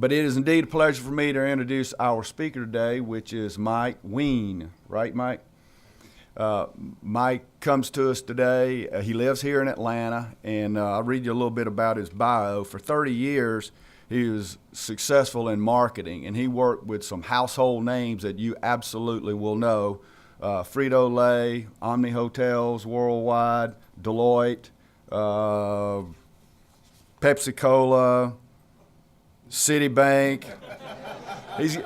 But it is indeed a pleasure for me to introduce our speaker today, which is Mike Wien. Right, Mike? Mike comes to us today. He lives here in Atlanta, and I'll read you a little bit about his bio. For 30 years, he was successful in marketing, and he worked with some household names that you absolutely will know. Frito-Lay, Omni Hotels Worldwide, Deloitte, Pepsi-Cola, CitiBank. He's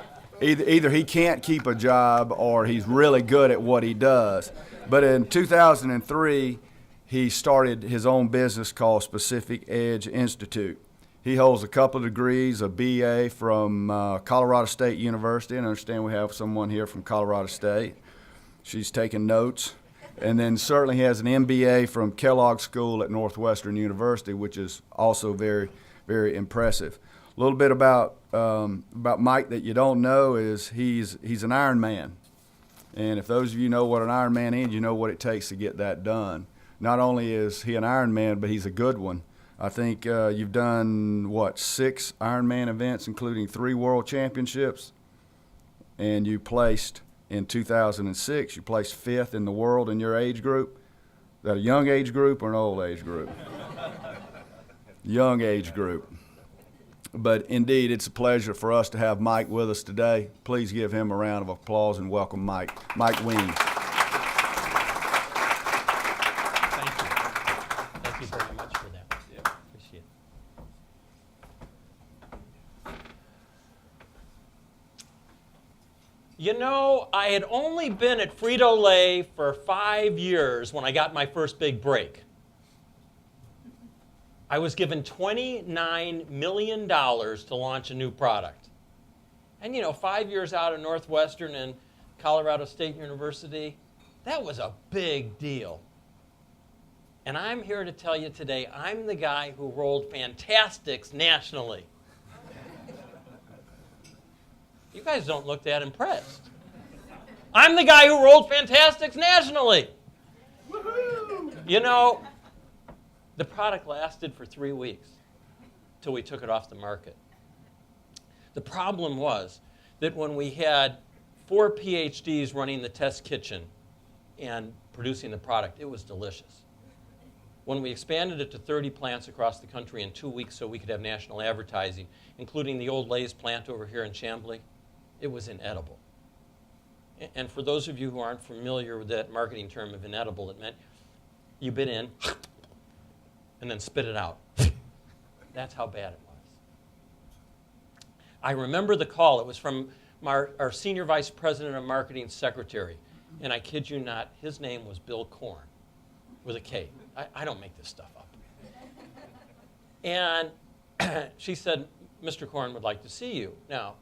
either he can't keep a job or he's really good at what he does. But in 2003, he started his own business called Specific Edge Institute. He holds a couple of degrees, a BA from Colorado State University, and I understand we have someone here from Colorado State. She's taking notes. And then certainly he has an MBA from Kellogg School at Northwestern University, which is also very, very impressive. A little bit about Mike that you don't know is he's an Ironman. And if those of you know what an Ironman is, you know what it takes to get that done. Not only is he an Ironman, but he's a good one. I think you've done, 6 Ironman events, including 3 world championships. And you placed, in 2006, you placed 5th in the world in your age group. Is that a young age group or an old age group? Young age group. But indeed, it's a pleasure for us to have Mike with us today. Please give him a round of applause and welcome Mike Wien. Thank you. Thank you very much for that. Yeah. Appreciate it. You know, I had only been at Frito-Lay for 5 years when I got my first big break. I was given $29 million to launch a new product. And 5 years out of Northwestern and Colorado State University, that was a big deal. And I'm here to tell you today, I'm the guy who rolled Fantastics nationally. You guys don't look that impressed. I'm the guy who rolled Fantastics nationally. Woohoo! The product lasted for 3 weeks till we took it off the market. The problem was that when we had 4 PhDs running the test kitchen and producing the product, it was delicious. When we expanded it to 30 plants across the country in 2 weeks so we could have national advertising, including the old Lay's plant over here in Chamblee, it was inedible. And for those of you who aren't familiar with that marketing term of inedible, it meant you bit in and then spit it out. That's how bad it was. I remember the call. It was from our senior vice president of marketing secretary. And I kid you not, his name was Bill Korn with a K. I don't make this stuff up. And she said, Mr. Korn would like to see you. Now,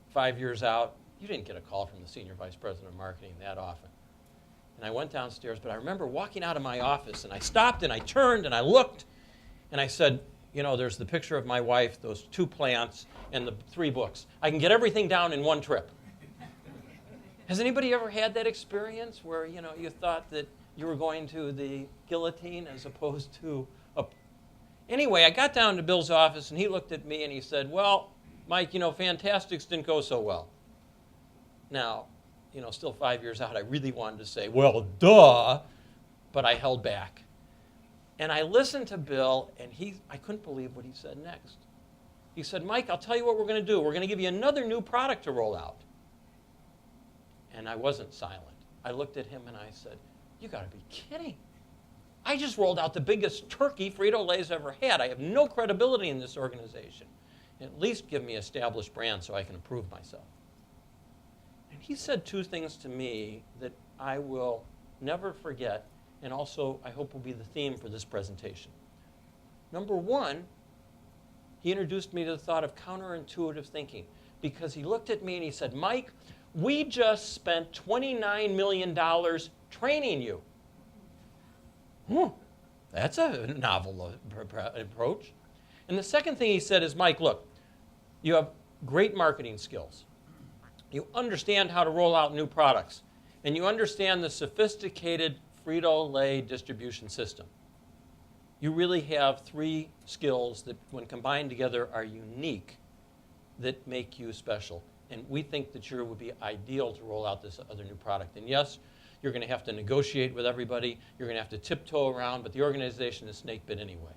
5 years out, you didn't get a call from the senior vice president of marketing that often. And I went downstairs, but I remember walking out of my office, and I stopped, and I turned, and I looked, and I said, there's the picture of my wife, those 2 plants, and the 3 books. I can get everything down in one trip. Has anybody ever had that experience where, you thought that you were going to the guillotine as opposed to a... Anyway, I got down to Bill's office, and he looked at me, and he said, well, Mike, Fantastics didn't go so well. Now, still 5 years out, I really wanted to say, well, duh, but I held back. And I listened to Bill, and I couldn't believe what he said next. He said, Mike, I'll tell you what we're going to do. We're going to give you another new product to roll out. And I wasn't silent. I looked at him, and I said, you got to be kidding. I just rolled out the biggest turkey Frito-Lay's ever had. I have no credibility in this organization. At least give me established brand so I can improve myself. He said 2 things to me that I will never forget, and also I hope will be the theme for this presentation. Number 1, he introduced me to the thought of counterintuitive thinking, because he looked at me and he said, Mike, we just spent $29 million training you. That's a novel approach. And the second thing he said is, Mike, look, you have great marketing skills. You understand how to roll out new products, and you understand the sophisticated Frito-Lay distribution system. You really have 3 skills that, when combined together, are unique that make you special. And we think that you would be ideal to roll out this other new product. And yes, you're going to have to negotiate with everybody. You're going to have to tiptoe around, but the organization is snake bit anyway.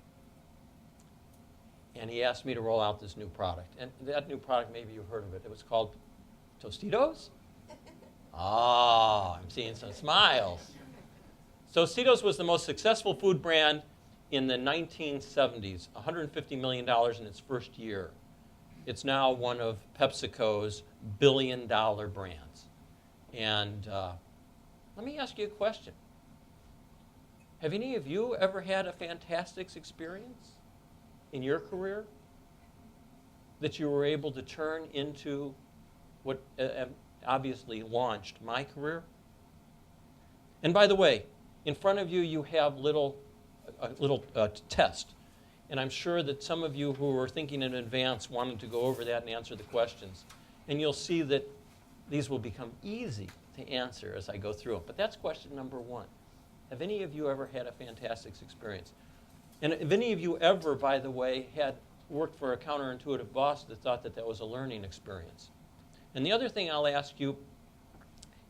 And he asked me to roll out this new product. And that new product, maybe you've heard of it. It was called Tostitos? Ah, I'm seeing some smiles. Tostitos was the most successful food brand in the 1970s, $150 million in its first year. It's now one of PepsiCo's billion-dollar brands. And let me ask you a question. Have any of you ever had a fantastic experience in your career that you were able to turn into what obviously launched my career? And by the way, in front of you, you have a little test. And I'm sure that some of you who were thinking in advance wanted to go over that and answer the questions. And you'll see that these will become easy to answer as I go through them. But that's question number one. Have any of you ever had a fantastic experience? And have any of you ever, by the way, had worked for a counterintuitive boss that thought that that was a learning experience? And the other thing I'll ask you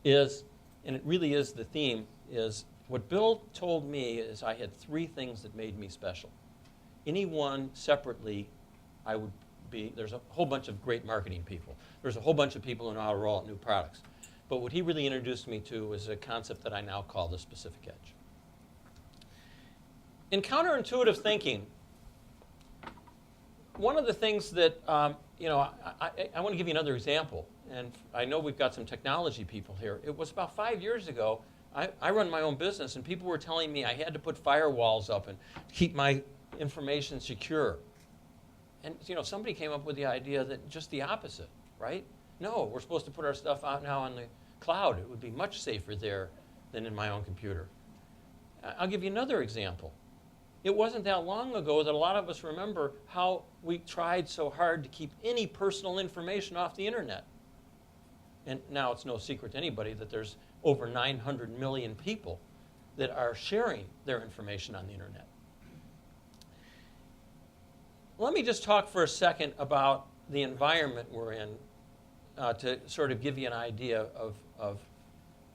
is, and it really is the theme, is what Bill told me is I had three things that made me special. Any one separately, I would be, there's a whole bunch of great marketing people. There's a whole bunch of people who know how to roll out new products. But what he really introduced me to was a concept that I now call the specific edge. In counterintuitive thinking, one of the things that, I want to give you another example. And I know we've got some technology people here. It was about 5 years ago, I run my own business, and people were telling me I had to put firewalls up and keep my information secure. And somebody came up with the idea that just the opposite, right? No, we're supposed to put our stuff out now on the cloud. It would be much safer there than in my own computer. I'll give you another example. It wasn't that long ago that a lot of us remember how we tried so hard to keep any personal information off the internet. And now it's no secret to anybody that there's over 900 million people that are sharing their information on the internet. Let me just talk for a second about the environment we're in to sort of give you an idea of,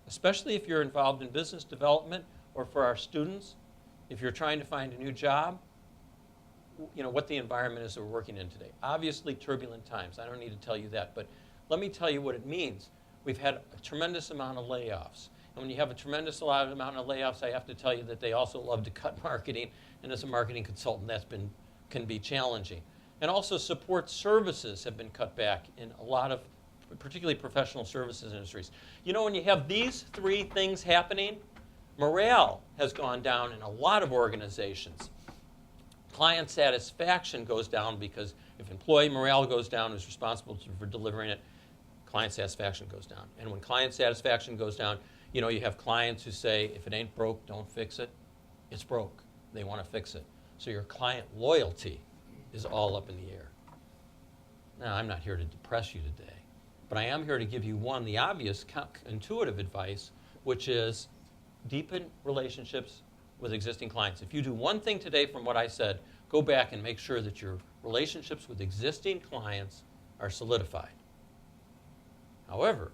especially if you're involved in business development or for our students, if you're trying to find a new job, what the environment is that we're working in today. Obviously, turbulent times. I don't need to tell you that, but let me tell you what it means. We've had a tremendous amount of layoffs. And when you have a tremendous amount of layoffs, I have to tell you that they also love to cut marketing. And as a marketing consultant, can be challenging. And also support services have been cut back in a lot of, particularly professional services industries. When you have these three things happening, morale has gone down in a lot of organizations. Client satisfaction goes down because if employee morale goes down, who's responsible for delivering it, client satisfaction goes down. And when client satisfaction goes down, you have clients who say, if it ain't broke, don't fix it. It's broke. They want to fix it. So your client loyalty is all up in the air. Now, I'm not here to depress you today, but I am here to give you the obvious intuitive advice, which is deepen relationships with existing clients. If you do one thing today from what I said, go back and make sure that your relationships with existing clients are solidified. However,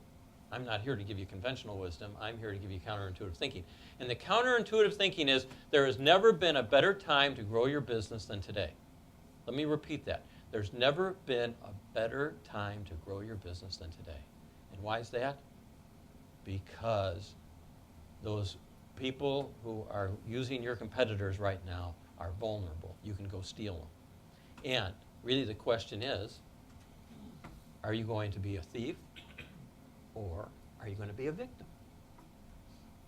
I'm not here to give you conventional wisdom. I'm here to give you counterintuitive thinking. And the counterintuitive thinking is there has never been a better time to grow your business than today. Let me repeat that. There's never been a better time to grow your business than today. And why is that? Because those people who are using your competitors right now are vulnerable. You can go steal them. And really the question is, are you going to be a thief or are you going to be a victim?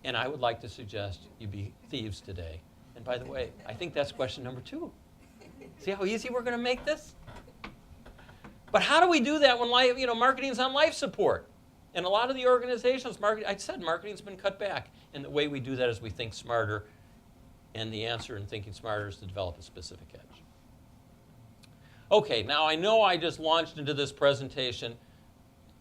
And I would like to suggest you be thieves today. And by the way, I think that's question number 2. See how easy we're going to make this? But how do we do that when marketing's on life support? And a lot of the organizations, marketing's been cut back. And the way we do that is we think smarter. And the answer in thinking smarter is to develop a specific edge. Okay, now I know I just launched into this presentation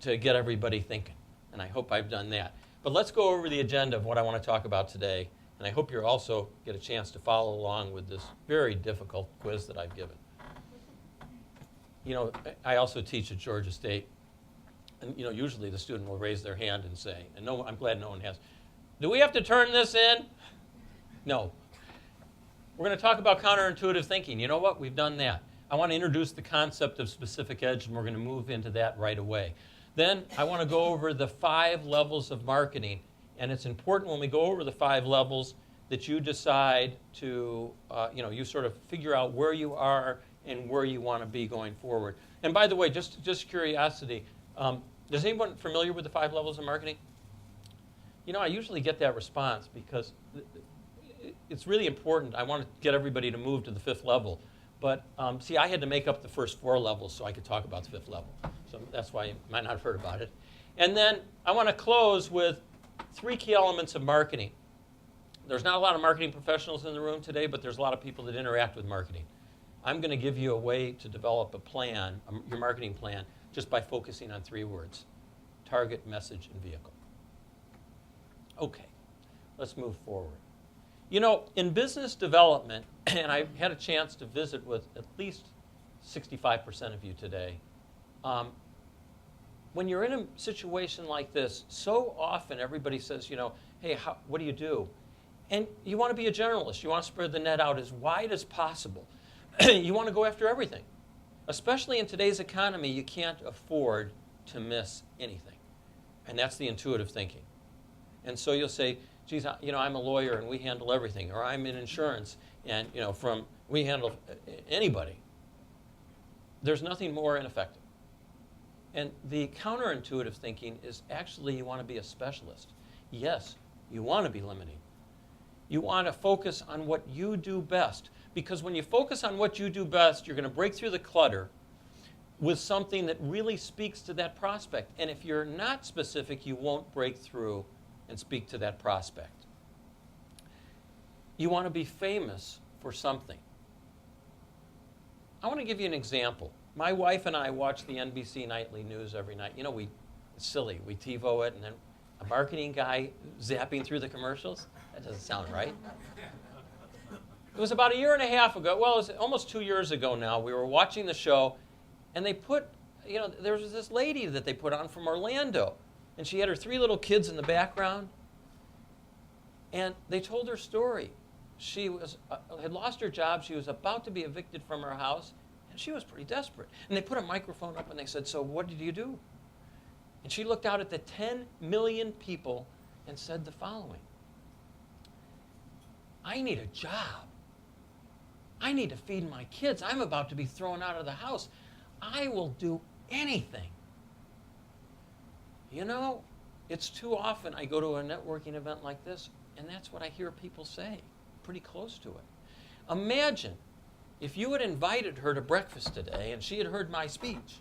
to get everybody thinking. And I hope I've done that. But let's go over the agenda of what I want to talk about today. And I hope you also get a chance to follow along with this very difficult quiz that I've given. You know, I also teach at Georgia State, and you know, usually the student will raise their hand and say, and no, I'm glad no one has, do we have to turn this in? No. We're going to talk about counterintuitive thinking. You know what? We've done that. I want to introduce the concept of specific edge, and we're going to move into that right away. Then I want to go over the 5 levels of marketing, and it's important when we go over the 5 levels that you decide to, you sort of figure out where you are and where you want to be going forward. And by the way, just curiosity, is anyone familiar with the 5 levels of marketing? You know, I usually get that response because it's really important. I want to get everybody to move to the 5th level. But see, I had to make up the first 4 levels so I could talk about the 5th level. So that's why you might not have heard about it. And then I want to close with 3 key elements of marketing. There's not a lot of marketing professionals in the room today, but there's a lot of people that interact with marketing. I'm going to give you a way to develop a plan, your marketing plan, just by focusing on 3 words: target, message, and vehicle. Okay, let's move forward. You know, in business development, and I had a chance to visit with at least 65% of you today, when you're in a situation like this, so often everybody says, you know, hey, what do you do? And you want to be a generalist. You want to spread the net out as wide as possible. You want to go after everything. Especially in today's economy, you can't afford to miss anything. And that's the intuitive thinking. And so you'll say, geez, I'm a lawyer and we handle everything. Or I'm in insurance and, we handle anybody. There's nothing more ineffective. And the counterintuitive thinking is actually you want to be a specialist. Yes, you want to be limiting. You want to focus on what you do best. Because when you focus on what you do best, you're going to break through the clutter with something that really speaks to that prospect. And if you're not specific, you won't break through and speak to that prospect. You want to be famous for something. I want to give you an example. My wife and I watch the NBC nightly news every night. You know, it's silly. We TiVo it, and then a marketing guy zapping through the commercials. That doesn't sound right. It was about 1.5 years ago. Well, it was almost 2 years ago now. We were watching the show, and they put, there was this lady that they put on from Orlando, and she had her 3 little kids in the background, and they told her story. She had lost her job. She was about to be evicted from her house, and she was pretty desperate. And they put a microphone up, and they said, so what did you do? And she looked out at the 10 million people and said the following: I need a job. I need to feed my kids. I'm about to be thrown out of the house. I will do anything. You know, it's too often I go to a networking event like this, and that's what I hear people say, pretty close to it. Imagine if you had invited her to breakfast today and she had heard my speech.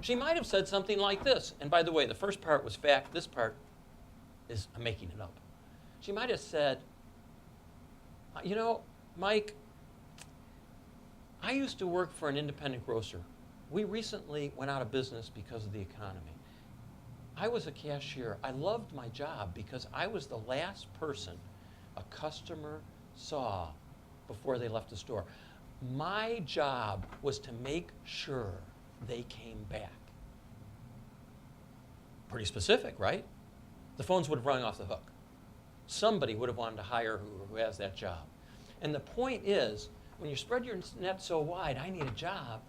She might have said something like this. And by the way, the first part was fact. This part is I'm making it up. She might have said, Mike, I used to work for an independent grocer. We recently went out of business because of the economy. I was a cashier. I loved my job because I was the last person a customer saw before they left the store. My job was to make sure they came back. Pretty specific, right? The phones would have rung off the hook. Somebody would have wanted to hire who has that job. And the point is, when you spread your net so wide, I need a job,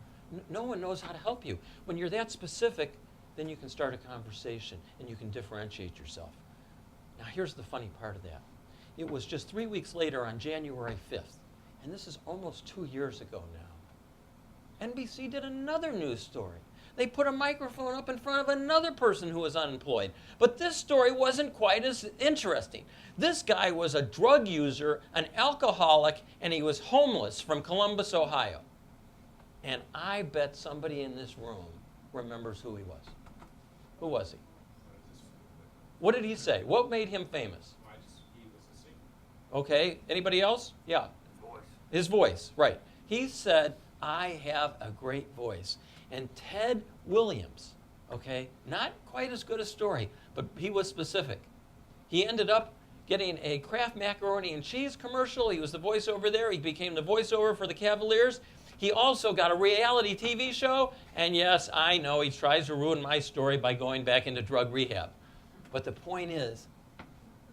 no one knows how to help you. When you're that specific, then you can start a conversation and you can differentiate yourself. Now here's the funny part of that. It was just 3 weeks later on January 5th, and this is almost 2 years ago now. NBC did another news story. They put a microphone up in front of another person who was unemployed. But this story wasn't quite as interesting. This guy was a drug user, an alcoholic, and he was homeless from Columbus, Ohio. And I bet somebody in this room remembers who he was. Who was he? What did he say? What made him famous? He was a singer. Okay, anybody else? Yeah. His voice, right. He said, I have a great voice. And Ted Williams, okay, not quite as good a story, but he was specific. He ended up getting a Kraft macaroni and cheese commercial. He was the voiceover there. He became the voiceover for the Cavaliers. He also got a reality TV show, and yes, I know he tries to ruin my story by going back into drug rehab. But the point is,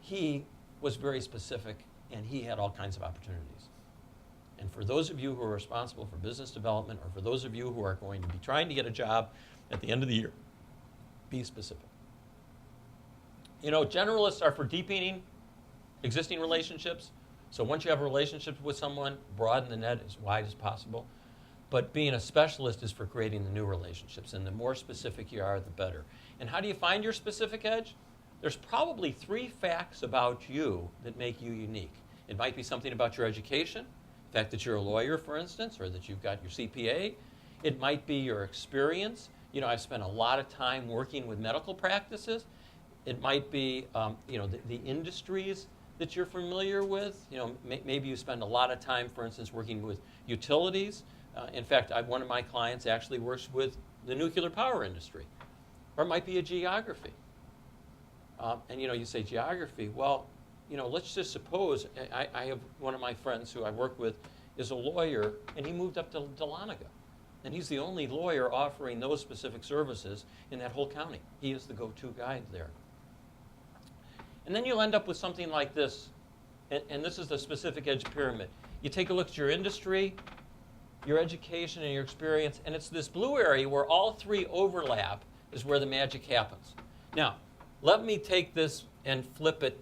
he was very specific, and he had all kinds of opportunities. And for those of you who are responsible for business development, or for those of you who are going to be trying to get a job at the end of the year, be specific. You know, generalists are for deepening existing relationships. So once you have a relationship with someone, broaden the net as wide as possible. But being a specialist is for creating the new relationships. And the more specific you are, the better. And how do you find your specific edge? There's probably 3 facts about you that make you unique. It might be something about your education, the fact that you're a lawyer, for instance, or that you've got your CPA. It might be your experience. You know, I've spent a lot of time working with medical practices. It might be, you know, the industries that you're familiar with. You know, maybe you spend a lot of time, for instance, working with utilities. In fact, one of my clients actually works with the nuclear power industry. Or it might be a geography. And, you know, you say geography. Well, you know, let's just suppose I have one of my friends who I work with is a lawyer, and he moved up to Dahlonega. And he's the only lawyer offering those specific services in that whole county. He is the go-to guy there. And then you'll end up with something like this. And this is the specific edge pyramid. You take a look at your industry, your education, and your experience, and it's this blue area where all 3 overlap is where the magic happens. Now, let me take this and flip it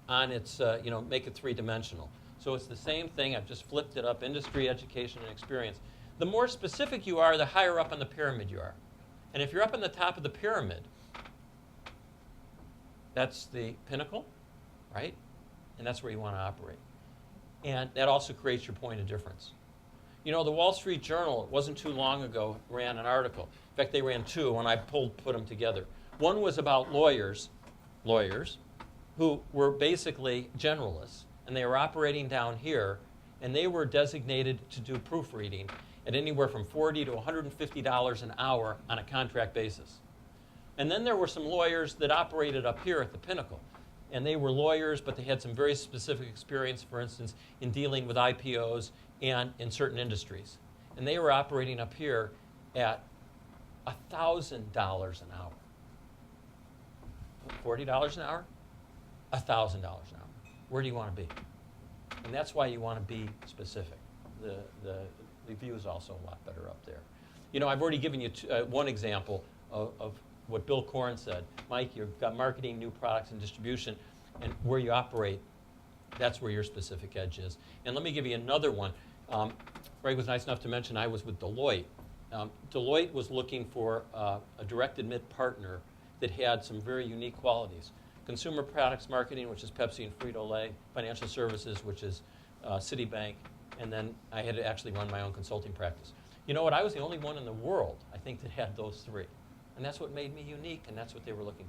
on its, you know, make it 3-dimensional. So it's the same thing. I've just flipped it up, industry, education, and experience. The more specific you are, the higher up on the pyramid you are. And if you're up on the top of the pyramid, that's the pinnacle, right? And that's where you want to operate. And that also creates your point of difference. You know, the Wall Street Journal, it wasn't too long ago, ran an article. In fact, they ran 2, and I put them together. One was about lawyers who were basically generalists, and they were operating down here, and they were designated to do proofreading at anywhere from $40 to $150 an hour on a contract basis. And then there were some lawyers that operated up here at the pinnacle. And they were lawyers, but they had some very specific experience, for instance, in dealing with IPOs and in certain industries. And they were operating up here at $1,000 an hour. $40 an hour? $1,000 an hour. Where do you want to be? And that's why you want to be specific. The view is also a lot better up there. You know, I've already given you one example of what Bill Korn said. Mike, you've got marketing, new products, and distribution, and where you operate, that's where your specific edge is. And let me give you another one. Greg was nice enough to mention I was with Deloitte. Deloitte was looking for a direct admit partner that had some very unique qualities. Consumer products marketing, which is Pepsi and Frito-Lay, financial services, which is CitiBank, and then I had to actually run my own consulting practice. You know what? I was the only one in the world, I think, that had those 3. And that's what made me unique, and that's what they were looking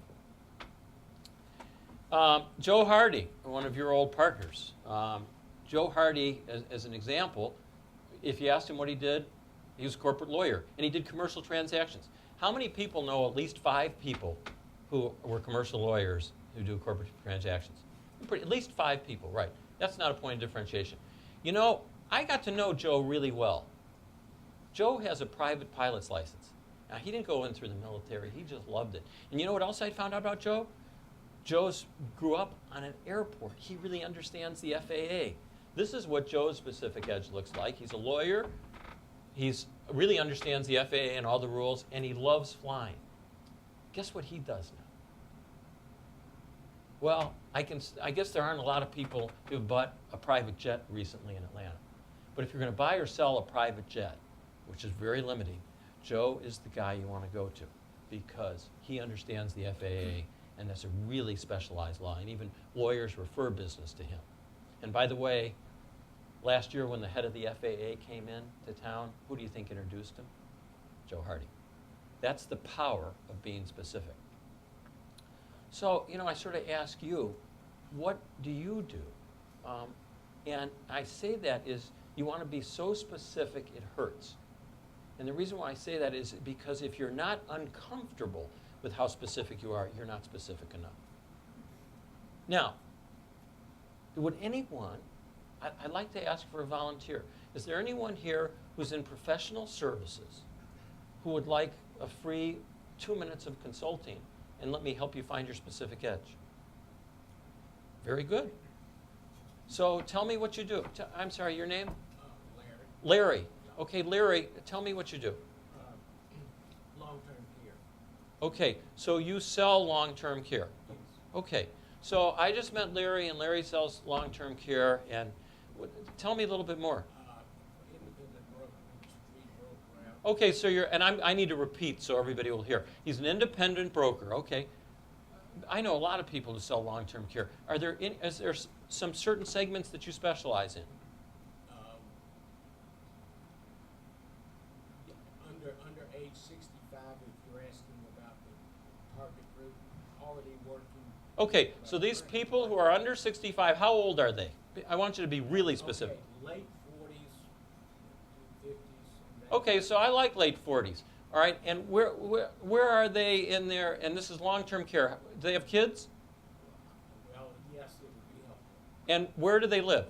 for. Joe Hardy, one of your old partners. Joe Hardy, as an example, if you asked him what he did, he was a corporate lawyer, and he did commercial transactions. How many people know at least 5 people who were commercial lawyers who do corporate transactions? At least 5 people, right. That's not a point of differentiation. You know, I got to know Joe really well. Joe has a private pilot's license. Now, he didn't go in through the military. He just loved it. And you know what else I found out about Joe? Joe grew up on an airport. He really understands the FAA. This is what Joe's specific edge looks like. He's a lawyer. He really understands the FAA and all the rules, and he loves flying. Guess what he does now? Well, I guess there aren't a lot of people who've bought a private jet recently in Atlanta. But if you're going to buy or sell a private jet, which is very limiting, Joe is the guy you want to go to because he understands the FAA, and that's a really specialized law, and even lawyers refer business to him. And by the way, last year when the head of the FAA came in to town, who do you think introduced him? Joe Hardy. That's the power of being specific. So, you know, I sort of ask you, what do you do? And I say that is you want to be so specific it hurts. And the reason why I say that is because if you're not uncomfortable with how specific you are, you're not specific enough. Now, would anyone, I'd like to ask for a volunteer. Is there anyone here who's in professional services who would like a free 2 minutes of consulting and let me help you find your specific edge? Very good. So tell me what you do. I'm sorry, your name? Larry. Larry. Okay, Larry, tell me what you do. Long-term care. Okay, so you sell long-term care. Yes. Okay, so I just met Larry, and Larry sells long-term care. And tell me a little bit more. Independent broker. We broke around. Okay, so I need to repeat so everybody will hear. He's an independent broker. Okay, I know a lot of people who sell long-term care. Is there some certain segments that you specialize in? Under age 65, if you're asking about the target group, already working. Okay, so these people who are under 65, how old are they? I want you to be really specific. Okay, late 40s, 50s. Okay, so I like late 40s. All right, and where are they in there? And this is long-term care. Do they have kids? Well, yes, it would be helpful. And where do they live?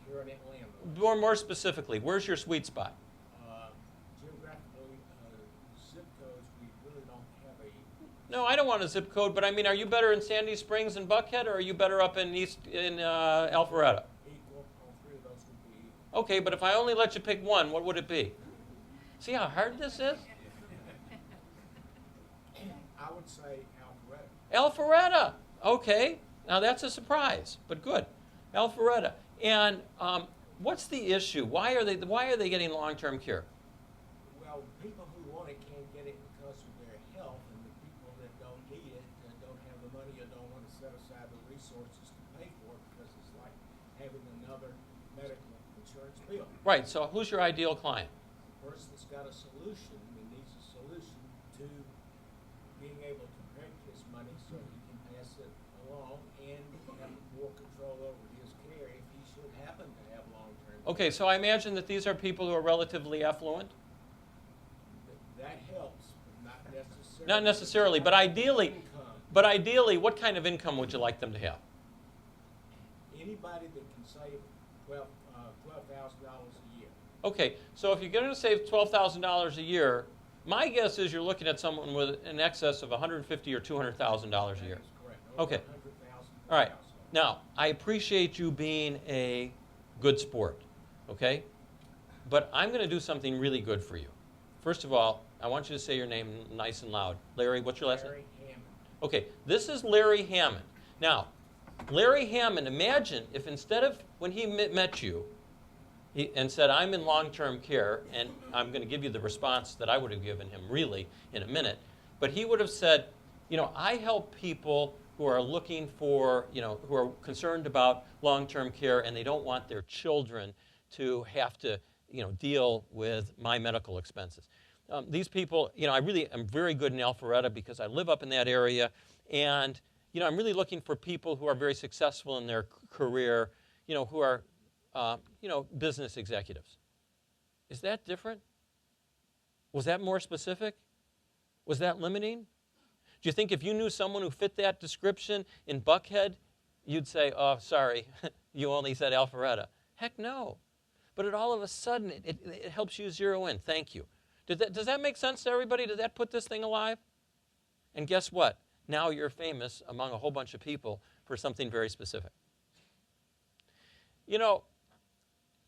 Here in Atlanta. More specifically, where's your sweet spot? Geographically, zip codes, we really don't have a. No, I don't want a zip code, but I mean, are you better in Sandy Springs and Buckhead, or are you better up in Alpharetta? Equal, all three of those would be equal. Okay, but if I only let you pick one, what would it be? See how hard this is? I would say Alpharetta. Alpharetta. Okay, now that's a surprise, but good. Alpharetta. And what's the issue? Why are they getting long-term care? Well, people who want it can't get it because of their health, and the people that don't need it don't have the money or don't want to set aside the resources to pay for it because it's like having another medical insurance bill. Right. So who's your ideal client? The person's got a solution and needs a solution to being able to protect his money so he can pass it along and have more control over his care if he should happen to have long-term care. Okay, so I imagine that these are people who are relatively affluent. That helps, but not necessarily. Not necessarily, but ideally, Income. what kind of income would you like them to have? Anybody that can save $12,000 a year. Okay, so if you're going to save $12,000 a year, my guess is you're looking at someone with an excess of $150,000 or $200,000 a year. That is correct. Okay. Over 100,000 per All right. household. Now, I appreciate you being a good sport, okay? But I'm going to do something really good for you. First of all, I want you to say your name nice and loud. Larry, what's your last name? Larry Hammond. Okay, this is Larry Hammond. Now, Larry Hammond, imagine if instead of when he met you and said, I'm in long-term care, and I'm going to give you the response that I would have given him really in a minute, but he would have said, I help people who are looking for, who are concerned about long-term care and they don't want their children to have to, deal with my medical expenses. These people, I really am very good in Alpharetta because I live up in that area, and, I'm really looking for people who are very successful in their career, who are, business executives. Is that different? Was that more specific? Was that limiting? Do you think if you knew someone who fit that description in Buckhead, you'd say, oh, sorry, you only said Alpharetta? Heck no. But all of a sudden, it helps you zero in. Thank you. Does that make sense to everybody? Did that put this thing alive? And guess what? Now you're famous among a whole bunch of people for something very specific.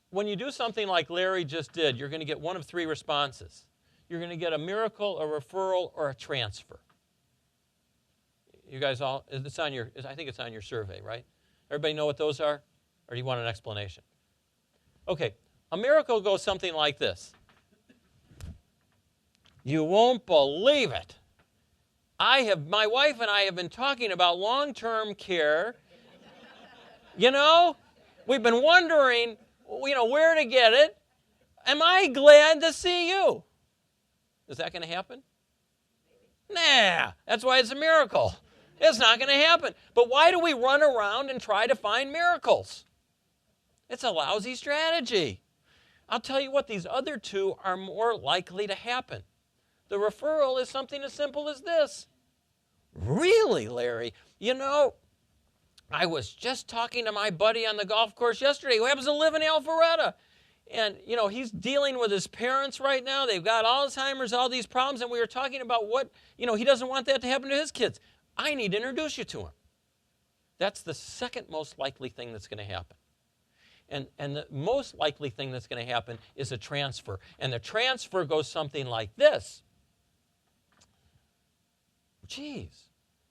When you do something like Larry just did, you're going to get one of three responses. You're going to get a miracle, a referral, or a transfer. You guys all, I think it's on your survey, right? Everybody know what those are? Or do you want an explanation? Okay, a miracle goes something like this. You won't believe it. My wife and I have been talking about long-term care. We've been wondering, where to get it. Am I glad to see you? Is that going to happen? Nah, that's why it's a miracle. It's not going to happen. But why do we run around and try to find miracles? It's a lousy strategy. I'll tell you what, these other two are more likely to happen. The referral is something as simple as this. Really, Larry? I was just talking to my buddy on the golf course yesterday who happens to live in Alpharetta. And, you know, he's dealing with his parents right now. They've got Alzheimer's, all these problems, and we were talking about what, you know, he doesn't want that to happen to his kids. I need to introduce you to him. That's the second most likely thing that's going to happen. And the most likely thing that's going to happen is a transfer. And the transfer goes something like this. Geez,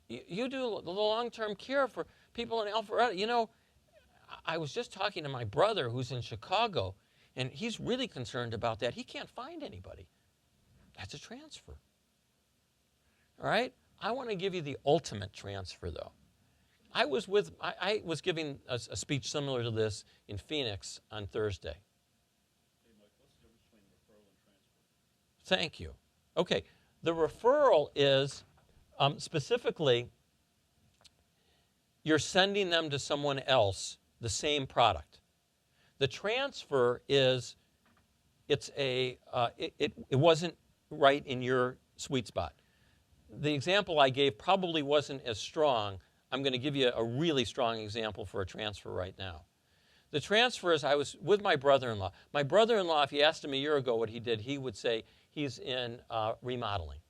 you do the long-term care for people in Alpharetta. You know, I was just talking to my brother who's in Chicago, and he's really concerned about that. He can't find anybody. That's a transfer. All right? I want to give you the ultimate transfer, though. I was giving a speech similar to this in Phoenix on Thursday. Hey, Mike, what's the difference between referral and transfer? Thank you. Okay, the referral is specifically you're sending them to someone else the same product. The transfer is it wasn't right in your sweet spot. The example I gave probably wasn't as strong. I'm going to give you a really strong example for a transfer right now. The transfer is I was with my brother-in-law. My brother-in-law, if you asked him a year ago what he did, he would say he's in remodeling.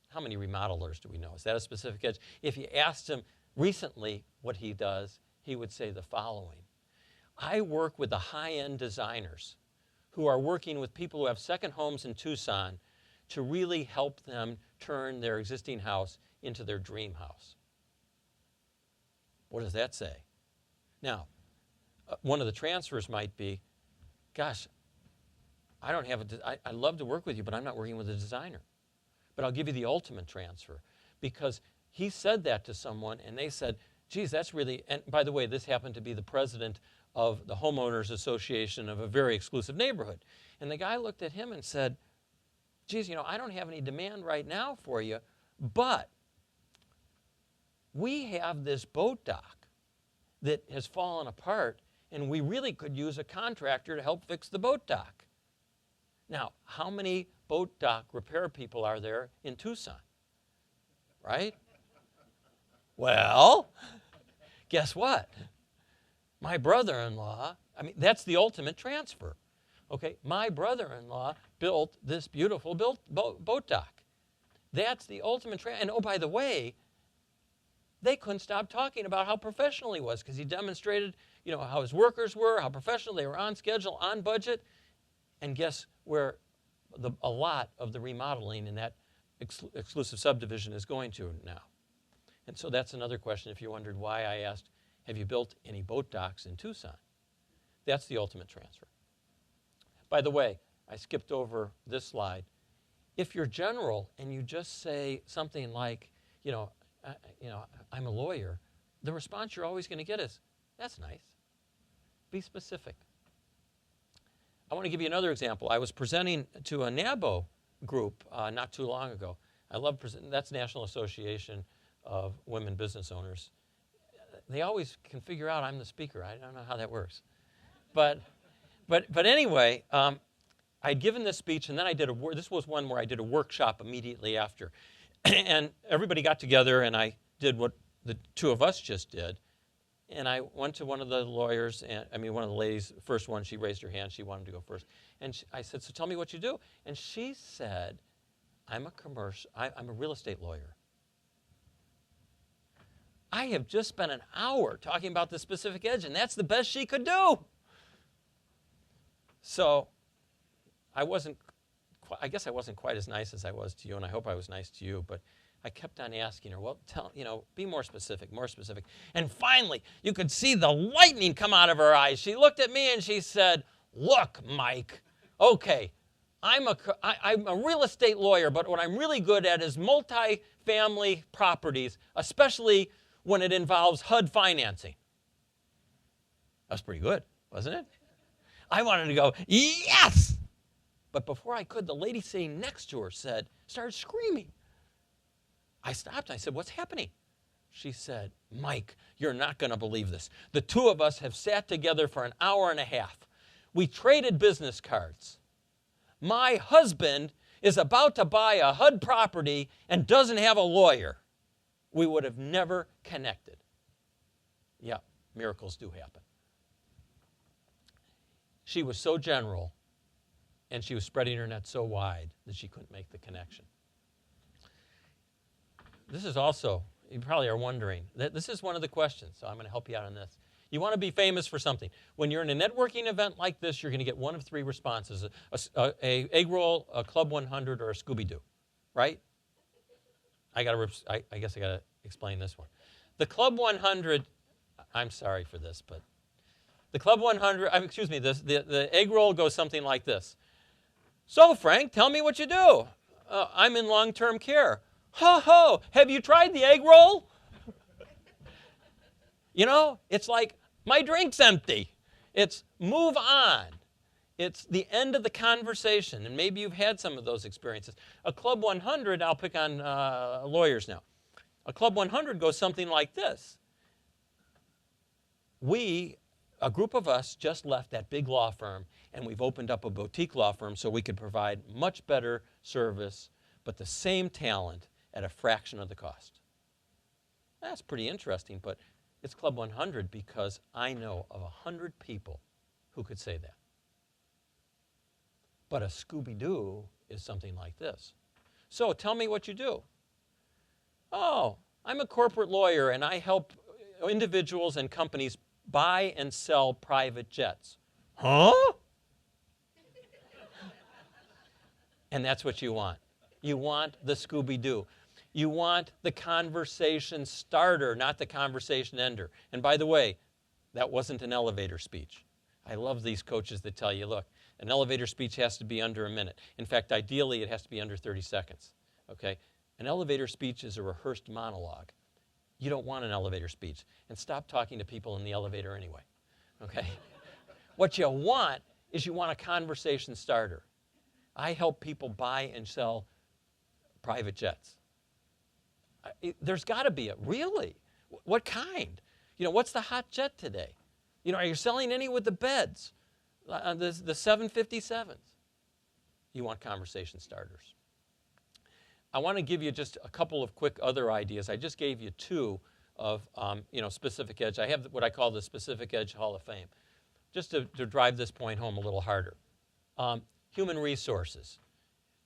How many remodelers do we know? Is that a specific edge? If you asked him recently what he does, he would say the following. I work with the high-end designers who are working with people who have second homes in Tucson to really help them turn their existing house into their dream house. What does that say? Now, one of the transfers might be, gosh, I'd love to work with you, but I'm not working with a designer. But I'll give you the ultimate transfer, because he said that to someone, and they said, geez, that's really, and by the way, this happened to be the president of the homeowners association of a very exclusive neighborhood. And the guy looked at him and said, geez, you know, I don't have any demand right now for you, but we have this boat dock that has fallen apart, and we really could use a contractor to help fix the boat dock. Now, how many boat dock repair people are there in Tucson? Right? Well, guess what? My brother-in-law, I mean, that's the ultimate transfer. Okay, my brother-in-law built this beautiful boat dock. That's the ultimate transfer. And oh, by the way, they couldn't stop talking about how professional he was, because he demonstrated, you know, how his workers were, how professional they were, on schedule, on budget. And guess where a lot of the remodeling in that exclusive subdivision is going to now. And so that's another question, if you wondered why I asked, have you built any boat docks in Tucson? That's the ultimate transfer. By the way, I skipped over this slide. If you're general and you just say something like, I'm a lawyer, the response you're always going to get is, that's nice. Be specific. I want to give you another example. I was presenting to a NABO group not too long ago. I love presenting. That's National Association of Women Business Owners. They always can figure out I'm the speaker. I don't know how that works. But anyway, I'd given this speech, and then I did this was one where I did a workshop immediately after. And everybody got together, and I did what the two of us just did. And I went to one of the lawyers, one of the ladies, first one, she raised her hand. She wanted to go first. And I said, so tell me what you do. And she said, I'm a real estate lawyer. I have just spent an hour talking about the specific edge, and that's the best she could do. So I guess I wasn't quite as nice as I was to you, and I hope I was nice to you, but I kept on asking her, well, be more specific, more specific. And finally, you could see the lightning come out of her eyes. She looked at me and she said, look, Mike, okay, I'm a real estate lawyer, but what I'm really good at is multi-family properties, especially when it involves HUD financing. That was pretty good, wasn't it? I wanted to go, yes! But before I could, the lady sitting next to her started screaming. I stopped. I said, what's happening? She said, Mike, you're not going to believe this. The two of us have sat together for an hour and a half. We traded business cards. My husband is about to buy a HUD property and doesn't have a lawyer. We would have never connected. Yeah, miracles do happen. she was so general and she was spreading her net so wide that she couldn't make the connection. This is also, you probably are wondering, this is one of the questions, so I'm going to help you out on this. You want to be famous for something. When you're in a networking event like this, you're going to get one of three responses, a egg roll, a Club 100, or a Scooby-Doo, right? I guess I got to explain this one. The Club 100, I'm sorry for this, but the Club 100, excuse me, the egg roll goes something like this. So, Frank, tell me what you do. I'm in long-term care. Ho, ho, have you tried the egg roll? You know, it's like, my drink's empty. It's move on. It's the end of the conversation, and maybe you've had some of those experiences. A Club 100, I'll pick on lawyers now. A Club 100 goes something like this. A group of us just left that big law firm, and we've opened up a boutique law firm so we could provide much better service, but the same talent at a fraction of the cost. That's pretty interesting, but it's Club 100 because I know of 100 people who could say that. But a Scooby-Doo is something like this. So tell me what you do. Oh, I'm a corporate lawyer and I help individuals and companies buy and sell private jets. Huh? And that's what you want. You want the Scooby-Doo. You want the conversation starter, not the conversation ender. And by the way, that wasn't an elevator speech. I love these coaches that tell you, look, an elevator speech has to be under a minute. In fact, ideally, it has to be under 30 seconds. Okay? An elevator speech is a rehearsed monologue. You don't want an elevator speech. And stop talking to people in the elevator anyway. Okay? What you want is you want a conversation starter. I help people buy and sell private jets. There's got to be a, really? What kind? You know, what's the hot jet today? You know, are you selling any with the beds? The 757s? You want conversation starters. I want to give you just a couple of quick other ideas. I just gave you two of, Specific Edge. I have what I call the Specific Edge Hall of Fame, just to drive this point home a little harder. Human resources.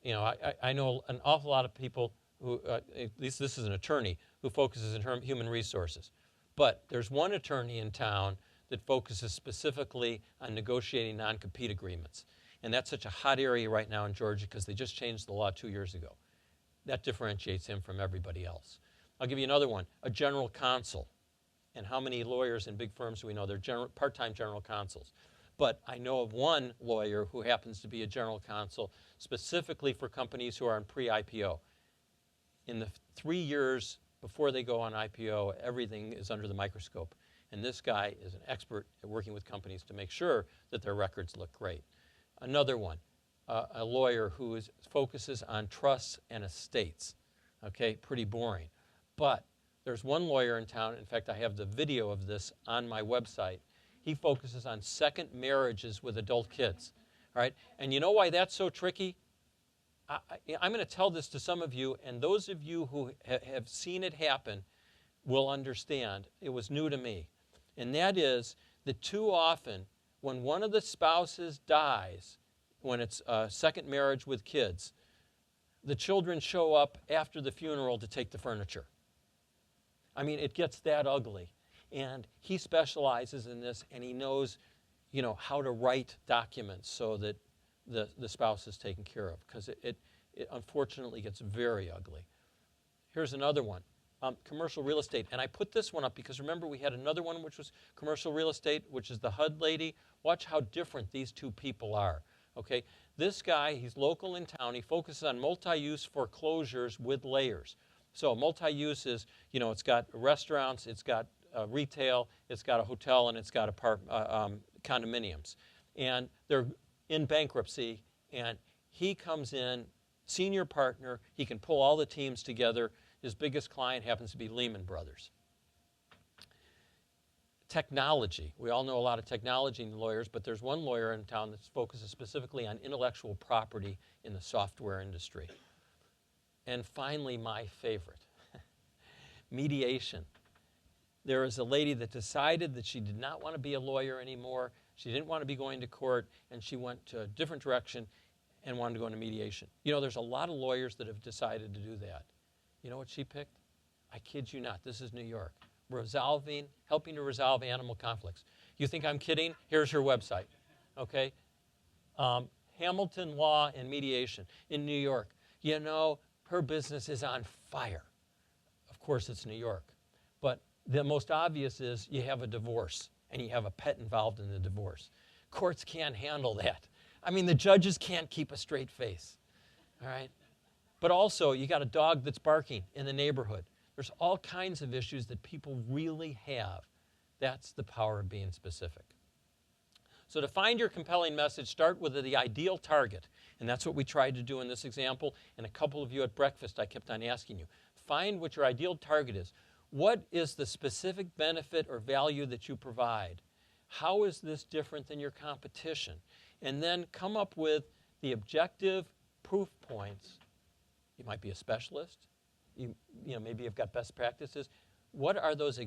You know, I know an awful lot of people who, at least this is an attorney, who focuses on human resources. But there's one attorney in town that focuses specifically on negotiating non-compete agreements. And that's such a hot area right now in Georgia because they just changed the law 2 years ago. That differentiates him from everybody else. I'll give you another one, a general counsel. And how many lawyers in big firms do we know? They're part-time general counsels. But I know of one lawyer who happens to be a general counsel specifically for companies who are on pre-IPO. In the 3 years before they go on IPO, everything is under the microscope. And this guy is an expert at working with companies to make sure that their records look great. Another one, a lawyer who focuses on trusts and estates. Okay, pretty boring. But there's one lawyer in town, in fact, I have the video of this on my website. He focuses on second marriages with adult kids. All right, and you know why that's so tricky? I'm going to tell this to some of you, and those of you who have seen it happen will understand. It was new to me. And that is that too often, when one of the spouses dies, when it's a second marriage with kids, the children show up after the funeral to take the furniture. I mean, it gets that ugly. And he specializes in this, and he knows, how to write documents so that the spouse is taken care of, because it unfortunately gets very ugly. Here's another one, commercial real estate. And I put this one up because remember we had another one which was commercial real estate, which is the HUD lady. Watch how different these two people are. Okay, this guy, he's local in town. He focuses on multi-use foreclosures with layers. So multi-use is, it's got restaurants, it's got retail, it's got a hotel, and it's got condominiums. And they're in bankruptcy, and he comes in, senior partner. He can pull all the teams together. His biggest client happens to be Lehman Brothers. Technology. We all know a lot of technology lawyers, but there's one lawyer in town that focuses specifically on intellectual property in the software industry. And finally, my favorite, mediation. There is a lady that decided that she did not want to be a lawyer anymore. She didn't want to be going to court, and she went to a different direction and wanted to go into mediation. You know, there's a lot of lawyers that have decided to do that. You know what she picked? I kid you not. This is New York. Helping to resolve animal conflicts. You think I'm kidding? Here's her website. Okay? Hamilton Law and Mediation in New York. You know, her business is on fire. Of course, it's New York. But the most obvious is you have a divorce, and you have a pet involved in the divorce. Courts can't handle that. I mean, the judges can't keep a straight face. All right? But also, you got a dog that's barking in the neighborhood. There's all kinds of issues that people really have. That's the power of being specific. So to find your compelling message, start with the ideal target. And that's what we tried to do in this example. And a couple of you at breakfast, I kept on asking you. Find what your ideal target is. What is the specific benefit or value that you provide? How is this different than your competition? And then come up with the objective proof points. You might be a specialist. You know, maybe you've got best practices. What are those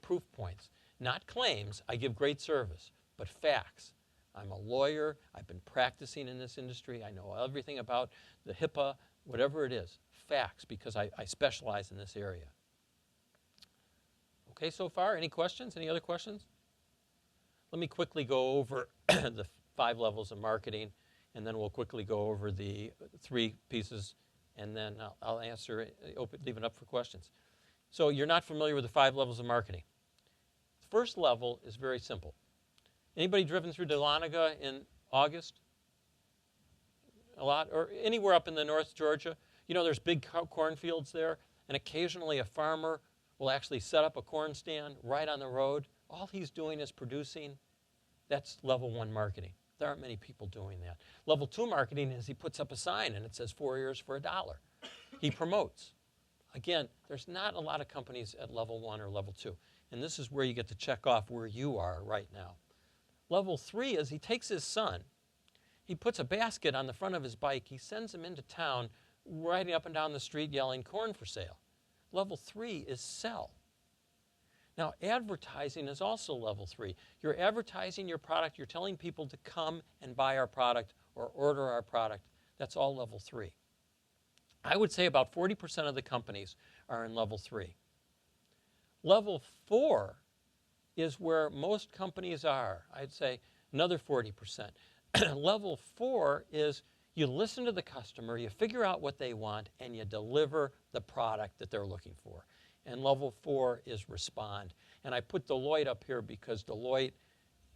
proof points? Not claims, I give great service, but facts. I'm a lawyer. I've been practicing in this industry. I know everything about the HIPAA, whatever it is. Facts, because I specialize in this area. Okay, so far, any questions? Any other questions? Let me quickly go over the 5 levels of marketing, and then we'll quickly go over the 3 pieces, and then I'll answer, leave it up for questions. So you're not familiar with the 5 levels of marketing. The first level is very simple. Anybody driven through Dahlonega in August? A lot? Or anywhere up in the North Georgia? You know, there's big cornfields there, and occasionally a farmer will actually set up a corn stand right on the road. All he's doing is producing. That's level 1 marketing. There aren't many people doing that. Level 2 marketing is he puts up a sign and it says 4 years for $1. He promotes. Again, there's not a lot of companies at level 1 or level 2. And this is where you get to check off where you are right now. Level 3 is he takes his son, he puts a basket on the front of his bike, he sends him into town, riding up and down the street yelling corn for sale. Level 3 is sell. Now, advertising is also level 3. You're advertising your product. You're telling people to come and buy our product or order our product. That's all level 3. I would say about 40% of the companies are in level 3. Level 4 is where most companies are. I'd say another 40%. Level 4 is you listen to the customer, you figure out what they want, and you deliver the product that they're looking for. And level 4 is respond. And I put Deloitte up here because Deloitte,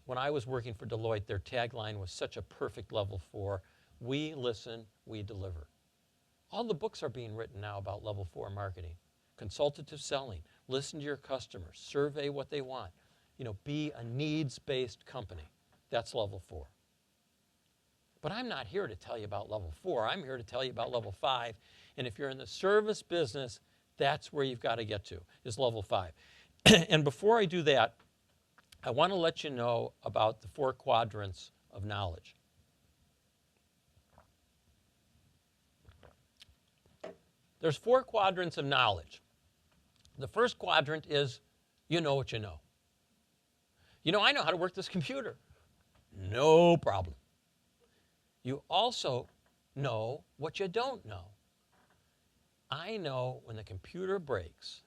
when I was working for Deloitte, their tagline was such a perfect level 4. We listen, we deliver. All the books are being written now about level 4 marketing. Consultative selling, listen to your customers, survey what they want. You know, be a needs-based company. That's level 4. But I'm not here to tell you about level 4. I'm here to tell you about level 5. And if you're in the service business, that's where you've got to get to, is level 5. And before I do that, I want to let you know about the 4 quadrants of knowledge. There's 4 quadrants of knowledge. The first quadrant is you know what you know. You know, I know how to work this computer. No problem. You also know what you don't know. I know when the computer breaks,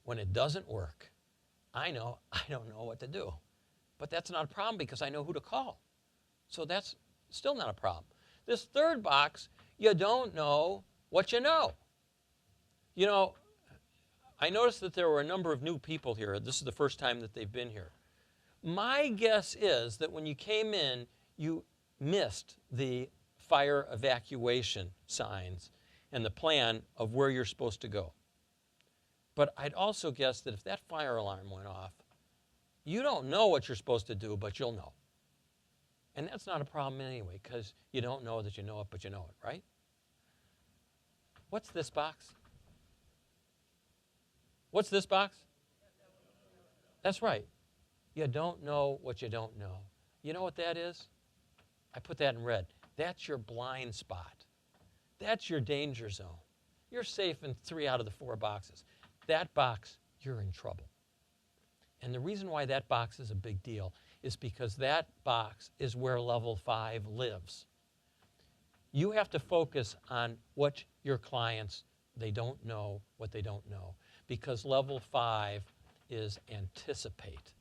when it doesn't work, I know I don't know what to do. But that's not a problem because I know who to call. So that's still not a problem. This third box, you don't know what you know. You know, I noticed that there were a number of new people here. This is the first time that they've been here. My guess is that when you came in, you missed the fire evacuation signs and the plan of where you're supposed to go. But I'd also guess that if that fire alarm went off, you don't know what you're supposed to do, but you'll know. And that's not a problem anyway, because you don't know that you know it, but you know it, right? What's this box? What's this box? That's right. You don't know what you don't know. You know what that is? I put that in red. That's your blind spot. That's your danger zone. You're safe in 3 out of the 4 boxes. That box, you're in trouble. And the reason why that box is a big deal is because that box is where level 5 lives. You have to focus on what your clients, they don't know what they don't know, because level 5 is anticipate.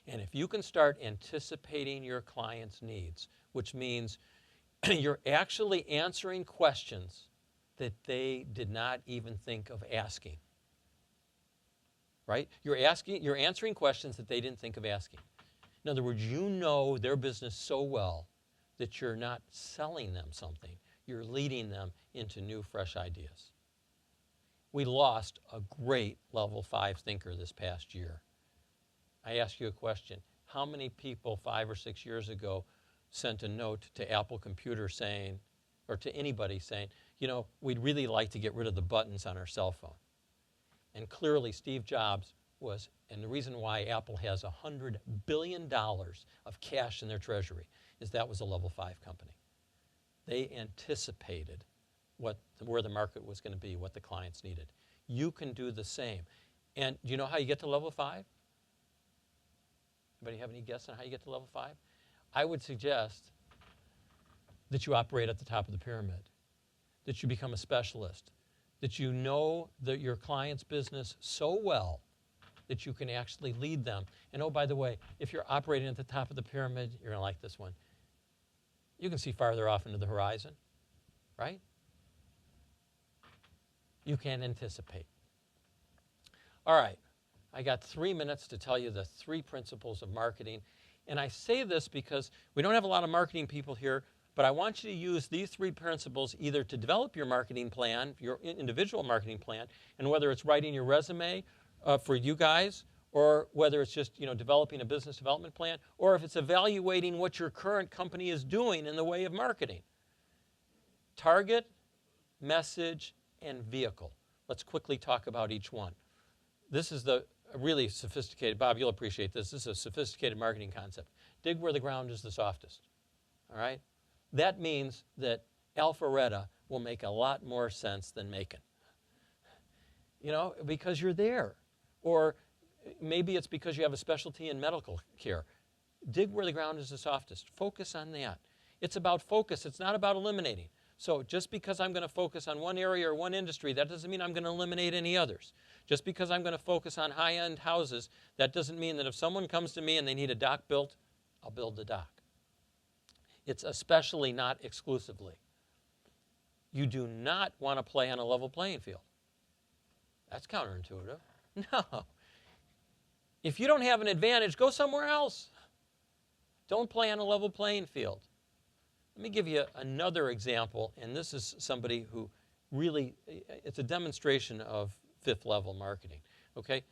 And if you can start anticipating your clients' needs, which means you're actually answering questions that they did not even think of asking. Right? You're answering questions that they didn't think of asking. In other words, you know their business so well that you're not selling them something. You're leading them into new, fresh ideas. We lost a great level 5 thinker this past year. I ask you a question. How many people 5 or 6 years ago sent a note to Apple Computer saying, or to anybody saying, you know, we'd really like to get rid of the buttons on our cell phone? And clearly Steve Jobs was, and the reason why Apple has $100 billion of cash in their treasury is that was a level 5 company. They anticipated where the market was going to be, what the clients needed. You can do the same. And do you know how you get to level 5? Anybody have any guess on how you get to level 5? I would suggest that you operate at the top of the pyramid, that you become a specialist, that you know your client's business so well that you can actually lead them. And oh, by the way, if you're operating at the top of the pyramid, you're going to like this one. You can see farther off into the horizon, right? You can anticipate. All right, I got 3 minutes to tell you the 3 principles of marketing. And I say this because we don't have a lot of marketing people here, but I want you to use these 3 principles either to develop your marketing plan, your individual marketing plan, and whether it's writing your resume for you guys, or whether it's just developing a business development plan, or if it's evaluating what your current company is doing in the way of marketing. Target, message, and vehicle. Let's quickly talk about each one. This is the really sophisticated, Bob, you'll appreciate this. This is a sophisticated marketing concept. Dig where the ground is the softest. All right? That means that Alpharetta will make a lot more sense than Macon. Because you're there. Or maybe it's because you have a specialty in medical care. Dig where the ground is the softest. Focus on that. It's about focus. It's not about eliminating. So just because I'm going to focus on one area or one industry, that doesn't mean I'm going to eliminate any others. Just because I'm going to focus on high-end houses, that doesn't mean that if someone comes to me and they need a dock built, I'll build the dock. It's especially not exclusively. You do not want to play on a level playing field. That's counterintuitive. No. If you don't have an advantage, go somewhere else. Don't play on a level playing field. Let me give you another example, and this is somebody who really, it's a demonstration of 5th level marketing, okay?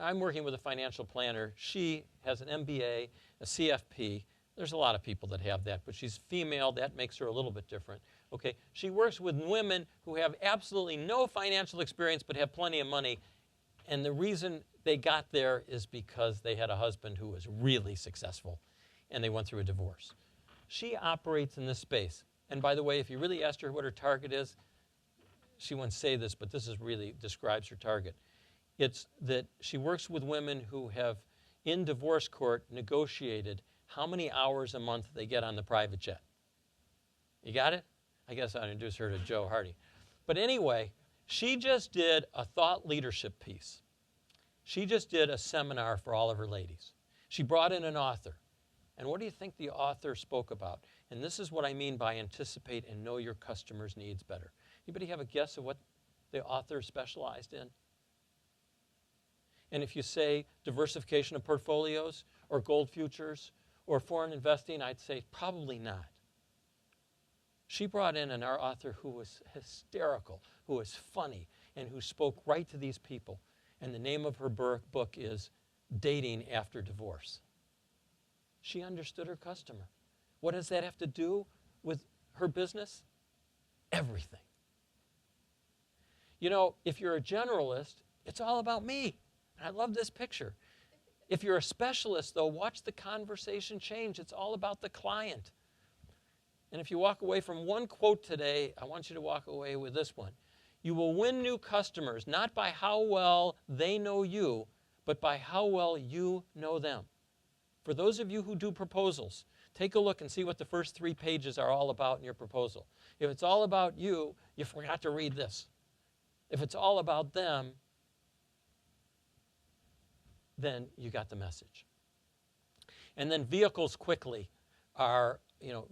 I'm working with a financial planner. She has an MBA, a CFP. There's a lot of people that have that, but she's female. That makes her a little bit different, okay? She works with women who have absolutely no financial experience but have plenty of money, and the reason they got there is because they had a husband who was really successful, and they went through a divorce. She operates in this space. And by the way, if you really asked her what her target is, she wouldn't say this, but this is really describes her target. It's that she works with women who have, in divorce court, negotiated how many hours a month they get on the private jet. You got it? I guess I'd introduce her to Joe Hardy. But anyway, she just did a thought leadership piece. She just did a seminar for all of her ladies. She brought in an author. And what do you think the author spoke about? And this is what I mean by anticipate and know your customers' needs better. Anybody have a guess of what the author specialized in? And if you say diversification of portfolios or gold futures or foreign investing, I'd say probably not. She brought in our author who was hysterical, who was funny, and who spoke right to these people. And the name of her book is Dating After Divorce. She understood her customer. What does that have to do with her business? Everything. If you're a generalist, it's all about me. And I love this picture. If you're a specialist, though, watch the conversation change. It's all about the client. And if you walk away from one quote today, I want you to walk away with this one. You will win new customers, not by how well they know you, but by how well you know them. For those of you who do proposals, take a look and see what the first 3 pages are all about in your proposal. If it's all about you, you forgot to read this. If it's all about them, then you got the message. And then vehicles quickly are,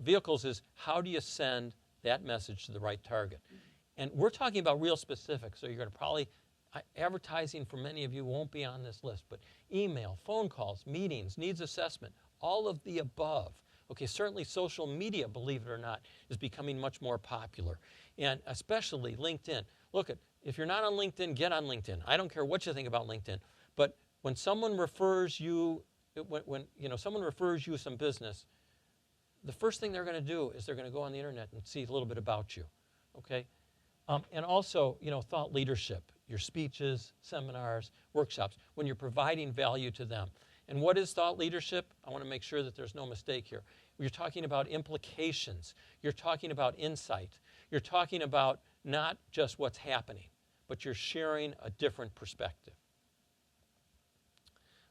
vehicles is how do you send that message to the right target? And we're talking about real specifics, so you're going to probably, advertising for many of you won't be on this list, but email, phone calls, meetings, needs assessment, all of the above. Okay, certainly social media, believe it or not, is becoming much more popular, and especially LinkedIn. Look, if you're not on LinkedIn, get on LinkedIn. I don't care what you think about LinkedIn, but when someone refers you, when someone refers you some business, the first thing they're going to do is they're going to go on the internet and see a little bit about you, okay? And also, thought leadership, your speeches, seminars, workshops, when you're providing value to them. And what is thought leadership? I want to make sure that there's no mistake here. You're talking about implications. You're talking about insight. You're talking about not just what's happening, but you're sharing a different perspective.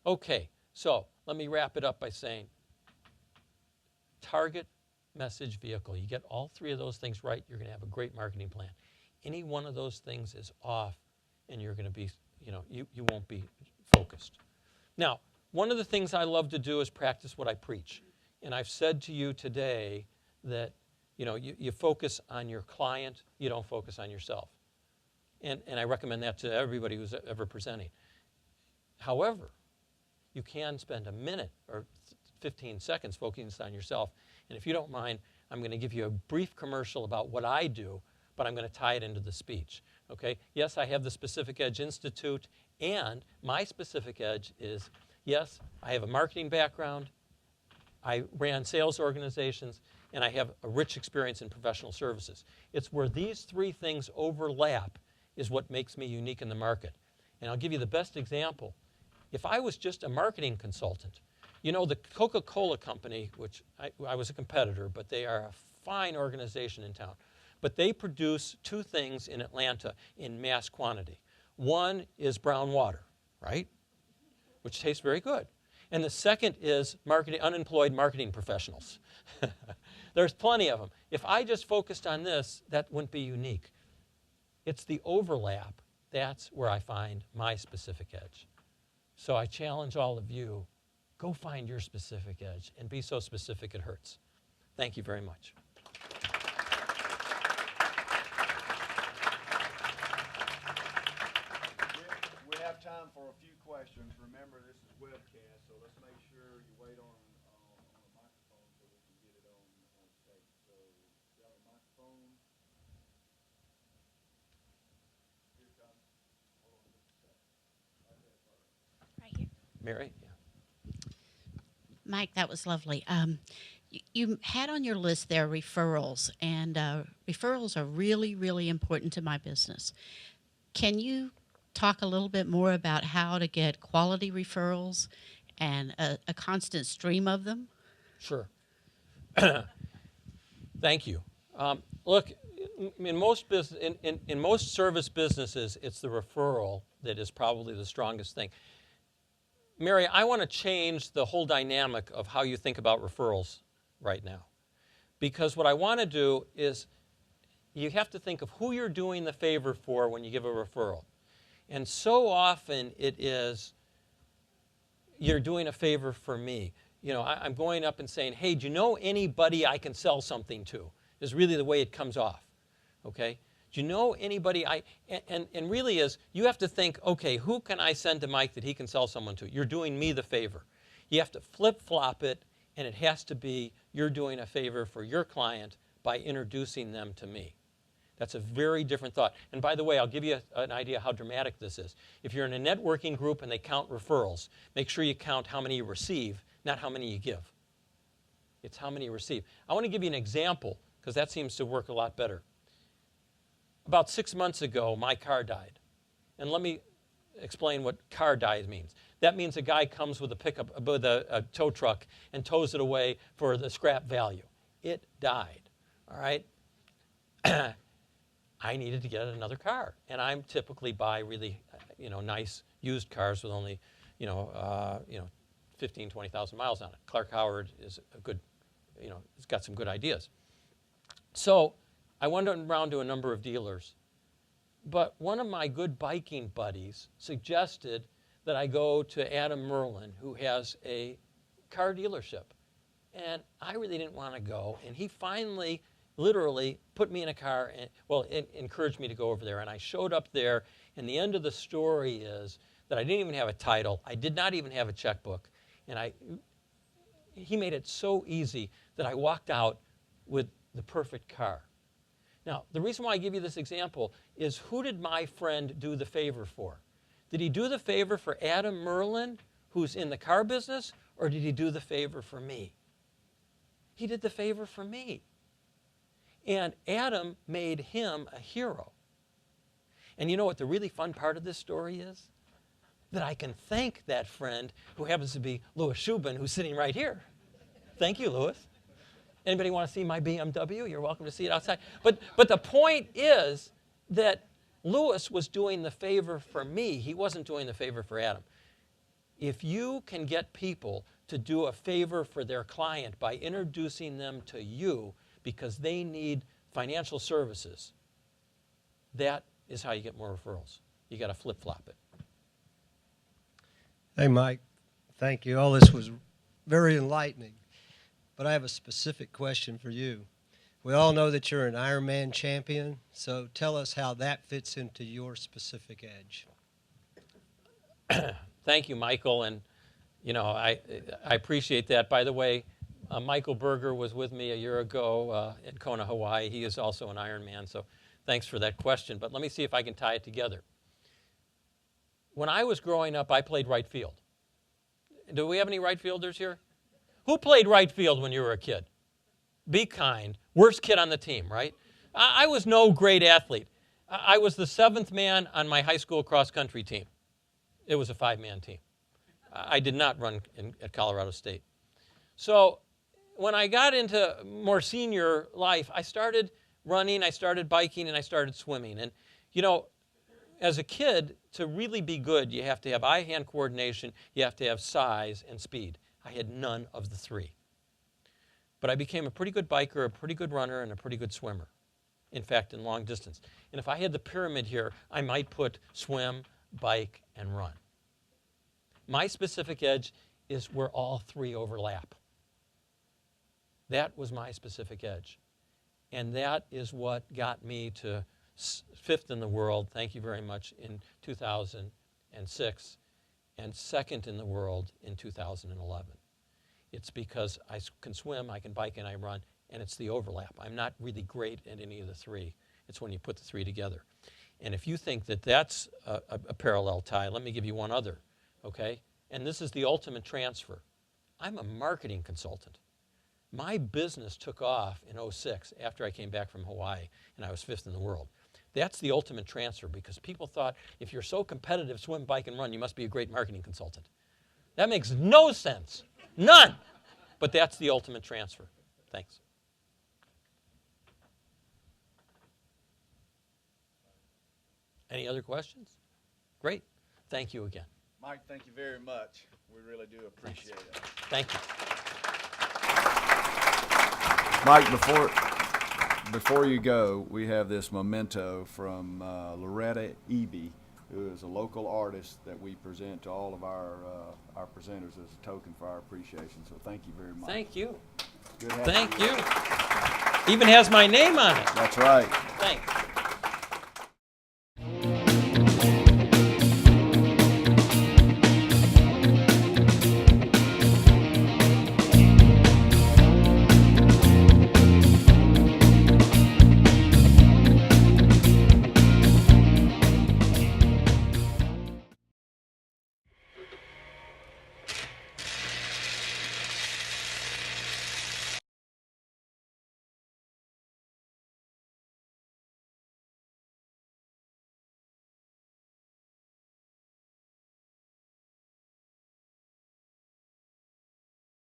Okay, so let me wrap it up by saying target, message, vehicle. You get all 3 of those things right, you're going to have a great marketing plan. Any one of those things is off, and you're going to be, you won't be focused. Now, one of the things I love to do is practice what I preach. And I've said to you today that, you focus on your client, you don't focus on yourself. And I recommend that to everybody who's ever presenting. However, you can spend a minute or 15 seconds focusing on yourself. And if you don't mind, I'm going to give you a brief commercial about what I do, but I'm going to tie it into the speech. Okay? Yes, I have the Specific Edge Institute, and my specific edge is, yes, I have a marketing background, I ran sales organizations, and I have a rich experience in professional services. It's where these 3 things overlap is what makes me unique in the market. And I'll give you the best example. If I was just a marketing consultant, the Coca-Cola company, which I was a competitor, but they are a fine organization in town. But they produce 2 things in Atlanta in mass quantity. One is brown water, right? Which tastes very good. And the second is unemployed marketing professionals. There's plenty of them. If I just focused on this, that wouldn't be unique. It's the overlap. That's where I find my specific edge. So I challenge all of you, go find your specific edge and be so specific it hurts. Thank you very much. We have time for a few questions. Remember, this is webcast, so let's make sure you wait on a microphone so we can get it on tape. So, you have a microphone? Here it comes. Hold on just a second. Right there first. Right here. Mary? Yeah. Mike, that was lovely. You had on your list there referrals, and referrals are really, really important to my business. Can you talk a little bit more about how to get quality referrals and a constant stream of them? Sure. Thank you. Look, in most service businesses, it's the referral that is probably the strongest thing. Mary, I want to change the whole dynamic of how you think about referrals right now. Because what I want to do is you have to think of who you're doing the favor for when you give a referral. And so often it is, you're doing a favor for me. I'm going up and saying, hey, do you know anybody I can sell something to? Is really the way it comes off, okay? Do you know anybody and really is, you have to think, okay, who can I send to Mike that he can sell someone to? You're doing me the favor. You have to flip-flop it, and it has to be you're doing a favor for your client by introducing them to me. That's a very different thought. And by the way, I'll give you an idea how dramatic this is. If you're in a networking group and they count referrals, make sure you count how many you receive, not how many you give. It's how many you receive. I want to give you an example, because that seems to work a lot better. About 6 months ago, my car died. And let me explain what car died means. That means a guy comes with a tow truck and tows it away for the scrap value. It died, all right? I needed to get another car. And I'm typically buy really, nice used cars with only, 15, 20,000 miles on it. Clark Howard is a good, he's got some good ideas. So I went around to a number of dealers, but one of my good biking buddies suggested that I go to Adam Merlin, who has a car dealership. And I really didn't want to go. And he finally, literally, put me in a car and, encouraged me to go over there. And I showed up there. And the end of the story is that I didn't even have a title. I did not even have a checkbook. And he made it so easy that I walked out with the perfect car. Now, the reason why I give you this example is, who did my friend do the favor for? Did he do the favor for Adam Merlin, who's in the car business, or did he do the favor for me? He did the favor for me. And Adam made him a hero. And you know what the really fun part of this story is? That I can thank that friend, who happens to be Louis Shubin, who's sitting right here. Thank you, Louis. Anybody want to see my BMW? You're welcome to see it outside. But the point is that Louis was doing the favor for me. He wasn't doing the favor for Adam. If you can get people to do a favor for their client by introducing them to you because they need financial services, that is how you get more referrals. You got to flip-flop it. Hey, Mike. Thank you. All this was very enlightening. But I have a specific question for you. We all know that you're an Ironman champion, so tell us how that fits into your specific edge. Thank you, Michael, and I appreciate that. By the way, Michael Berger was with me a year ago in Kona, Hawaii. He is also an Ironman, so thanks for that question. But let me see if I can tie it together. When I was growing up, I played right field. Do we have any right fielders here? Who played right field when you were a kid? Be kind. Worst kid on the team, right? I was no great athlete. I was the 7th man on my high school cross-country team. It was a 5-man team. I did not run at Colorado State. So when I got into more senior life, I started running, I started biking, and I started swimming. And, as a kid, to really be good, you have to have eye-hand coordination, you have to have size and speed. I had none of the three. But I became a pretty good biker, a pretty good runner, and a pretty good swimmer. In fact, in long distance. And if I had the pyramid here, I might put swim, bike, and run. My specific edge is where all three overlap. That was my specific edge. And that is what got me to 5th in the world, thank you very much, in 2006, and 2nd in the world in 2011. It's because I can swim, I can bike, and I run, and it's the overlap. I'm not really great at any of the three. It's when you put the three together. And if you think that that's a parallel tie, let me give you one other, okay? And this is the ultimate transfer. I'm a marketing consultant. My business took off in 2006 after I came back from Hawaii, and I was 5th in the world. That's the ultimate transfer, because people thought, if you're so competitive, swim, bike, and run, you must be a great marketing consultant. That makes no sense. None. But that's the ultimate transfer. Thanks. Any other questions? Great. Thank you again. Mike, thank you very much. We really do appreciate it. Thank you. Mike, before you go, we have this memento from Loretta Eby, who is a local artist that we present to all of our presenters as a token for our appreciation. So thank you very much. Thank you. Good having Thank you. Even has my name on it. That's right. Thanks.